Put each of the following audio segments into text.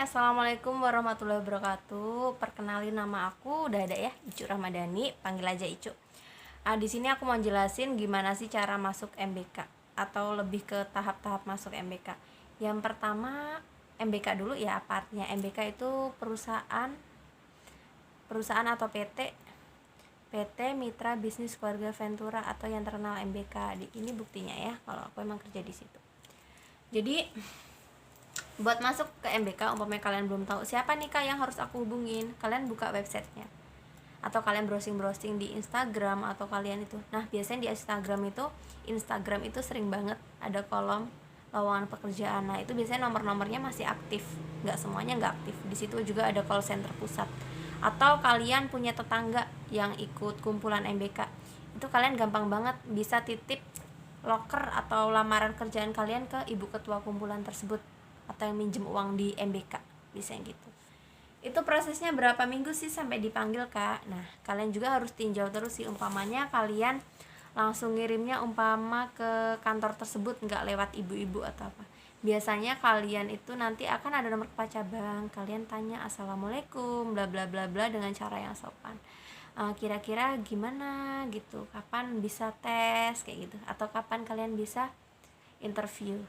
Assalamualaikum warahmatullahi wabarakatuh. Perkenalin, nama aku udah ada ya, Icu Ramadhani, panggil aja Icu. Di sini aku mau jelasin gimana sih cara masuk MBK atau lebih ke tahap-tahap masuk MBK. Yang pertama, MBK dulu ya. Apa artinya MBK? Itu perusahaan atau PT Mitra Bisnis Keluarga Ventura atau yang terkenal MBK. Ini buktinya ya kalau aku emang kerja di situ. Jadi buat masuk ke MBK, umpamanya kalian belum tahu siapa nih kak yang harus aku hubungin, kalian buka websitenya atau kalian browsing di Instagram atau kalian itu. Nah, biasanya di Instagram itu sering banget ada kolom lowongan pekerjaan. Nah, itu biasanya nomornya masih aktif, nggak semuanya nggak aktif. Di situ juga ada call center pusat. Atau kalian punya tetangga yang ikut kumpulan MBK, itu kalian gampang banget bisa titip loker atau lamaran kerjaan kalian ke ibu ketua kumpulan tersebut atau yang minjem uang di MBK, bisa gitu. Itu prosesnya berapa minggu sih sampai dipanggil kak? Nah, kalian juga harus tinjau terus sih. Umpamanya kalian langsung ngirimnya umpama ke kantor tersebut, nggak lewat ibu-ibu atau apa. Biasanya kalian itu nanti akan ada nomor kepala cabang, kalian tanya assalamualaikum bla bla bla bla dengan cara yang sopan. Kira-kira gimana gitu, kapan bisa tes kayak gitu, atau kapan kalian bisa interview.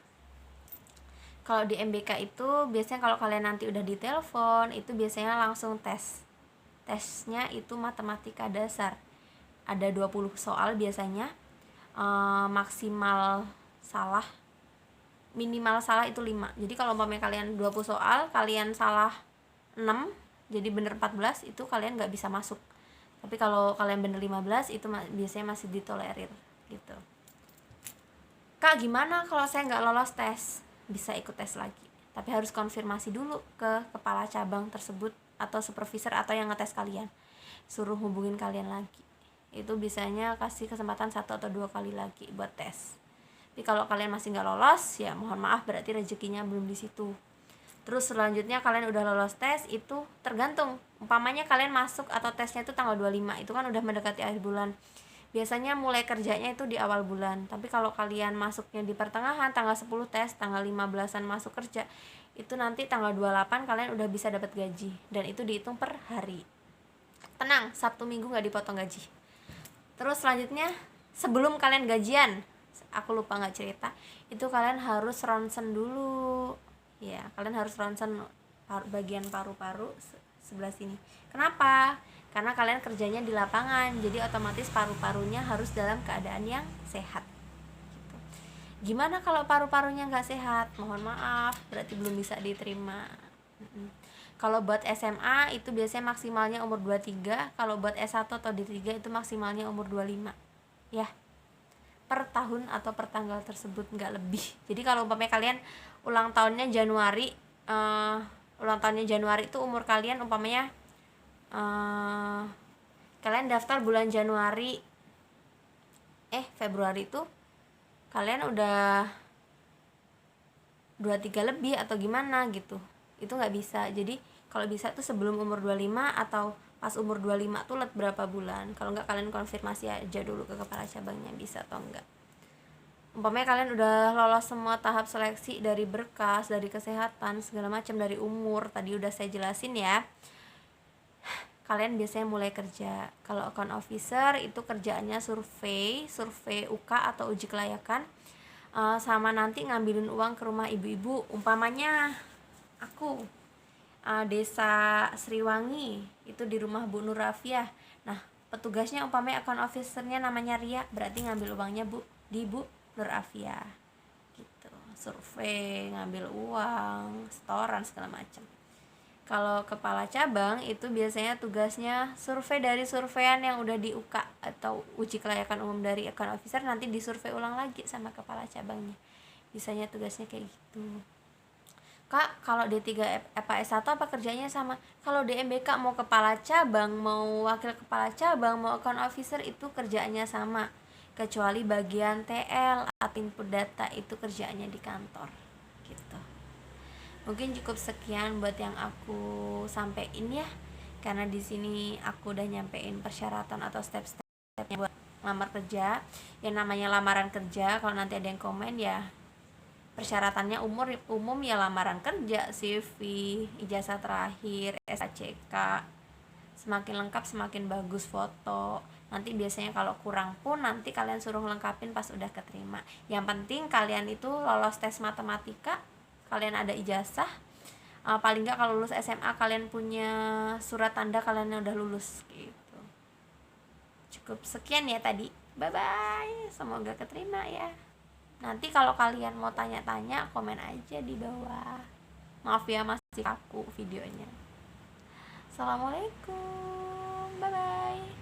Kalau di MBK itu biasanya kalau kalian nanti udah ditelepon, itu biasanya langsung tesnya itu matematika dasar, ada 20 soal biasanya. Maksimal salah, minimal salah itu 5. Jadi kalau umpamanya kalian 20 soal, kalian salah 6, jadi bener 14, itu kalian nggak bisa masuk. Tapi kalau kalian bener 15, itu biasanya masih ditolerir gitu. Kak, gimana kalau saya nggak lolos tes? Bisa ikut tes lagi, tapi harus konfirmasi dulu ke kepala cabang tersebut atau supervisor atau yang ngetes kalian, suruh hubungin kalian lagi. Itu bisanya kasih kesempatan 1 atau 2 kali lagi buat tes. Tapi kalau kalian masih nggak lolos, ya mohon maaf, berarti rezekinya belum di situ. Terus selanjutnya kalian udah lolos tes, itu tergantung. Umpamanya kalian masuk atau tesnya itu tanggal 25, itu kan udah mendekati akhir bulan. Biasanya mulai kerjanya itu di awal bulan. Tapi kalau kalian masuknya di pertengahan, tanggal 10 tes, tanggal 15-an masuk kerja, itu nanti tanggal 28 kalian udah bisa dapat gaji, dan itu dihitung per hari. Tenang, Sabtu Minggu nggak dipotong gaji. Terus selanjutnya, sebelum kalian gajian, aku lupa nggak cerita, itu kalian harus ronsen dulu ya. Kalian harus ronsen bagian paru-paru sebelah sini. Kenapa? Karena kalian kerjanya di lapangan, jadi otomatis paru-parunya harus dalam keadaan yang sehat gitu. Gimana kalau paru-parunya nggak sehat? Mohon maaf, berarti belum bisa diterima. Kalau buat SMA itu biasanya maksimalnya umur 23, kalau buat S1 atau D3 itu maksimalnya umur 25 ya, per tahun atau per tanggal tersebut, nggak lebih. Jadi kalau umpamanya kalian ulang tahunnya Januari itu umur kalian umpamanya kalian daftar bulan Februari itu kalian udah 23 lebih atau gimana gitu, itu nggak bisa. Jadi kalau bisa tuh sebelum umur 25 atau pas umur 25 tuh let berapa bulan. Kalau nggak, kalian konfirmasi aja dulu ke kepala cabangnya bisa atau enggak. Umpamanya kalian udah lolos semua tahap seleksi, dari berkas, dari kesehatan, segala macam, dari umur, tadi udah saya jelasin ya. Kalian biasanya mulai kerja. Kalau account officer itu kerjaannya survei UK atau uji kelayakan, sama nanti ngambilin uang ke rumah ibu-ibu. Umpamanya aku desa Sriwangi, itu di rumah Bu Nur Rafiah. Nah, petugasnya umpamanya account officernya namanya Ria, berarti ngambil uangnya di Bu Nur Rafiah gitu. Survei, ngambil uang, setoran, segala macam. Kalau kepala cabang itu biasanya tugasnya survei dari surveian yang udah di UK atau uji kelayakan umum dari account officer, nanti disurvei ulang lagi sama kepala cabangnya. Biasanya tugasnya kayak gitu. Kak, kalau D3 S1 apa kerjanya sama? Kalau di MBK mau kepala cabang, mau wakil kepala cabang, mau account officer, itu kerjaannya sama. Kecuali bagian TL atau input data, itu kerjaannya di kantor gitu. Mungkin cukup sekian buat yang aku sampein ya, karena di sini aku udah nyampein persyaratan atau step-stepnya buat lamar kerja. Yang namanya lamaran kerja, kalau nanti ada yang komen ya Persyaratannya umum ya lamaran kerja, CV, ijazah terakhir, SKCK. Semakin lengkap semakin bagus foto. Nanti biasanya kalau kurang pun nanti kalian suruh lengkapin pas udah keterima. Yang penting kalian itu lolos tes matematika, kalian ada ijazah. Paling nggak kalau lulus SMA kalian punya surat tanda kalian udah lulus gitu. Cukup sekian ya tadi. Bye bye. Semoga keterima ya. Nanti kalau kalian mau tanya-tanya komen aja di bawah. Maaf ya masih kaku videonya. Assalamualaikum. Bye bye.